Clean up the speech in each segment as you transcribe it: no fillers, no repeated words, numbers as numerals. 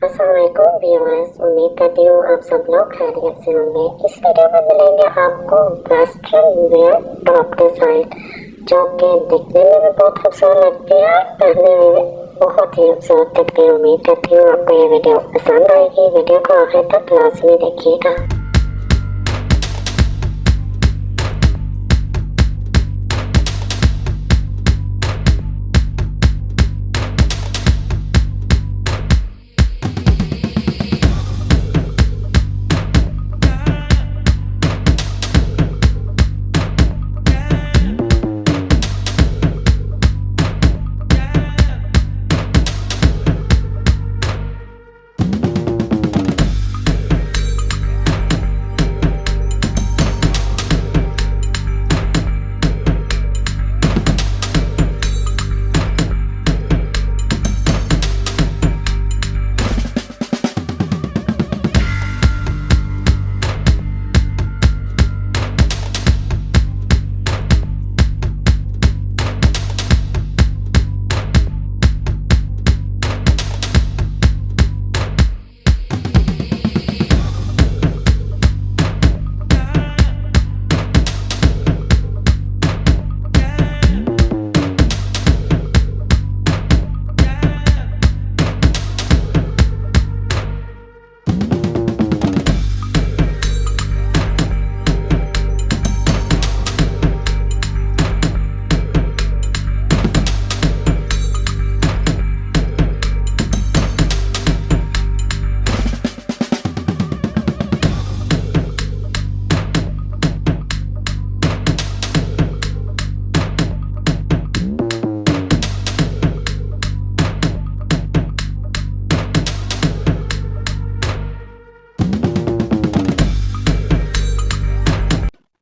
अस्सलामुअलैकुम व्यूअर्स, उम्मीद करती हूँ आप सब लोग खैरियत से होंगे। इस वीडियो में मिलेंगे आपको वेस्टर्न वेयर टॉप डिजाइन जो कि दिखने में भी बहुत खूबसूरत लगती है, पहनने में भी बहुत ही खूबसूरत लगती है। उम्मीद करती हूँ आपको ये वीडियो पसंद आएगी। वीडियो को आखिर तक लाजमी देखिएगा।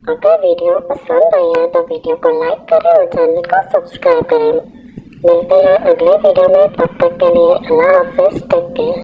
अगर वीडियो पसंद आया है तो वीडियो को लाइक करें और चैनल को सब्सक्राइब करें। मिलते हैं अगले वीडियो में, तब तक के लिए अल्लाह हाफिज़। Take care.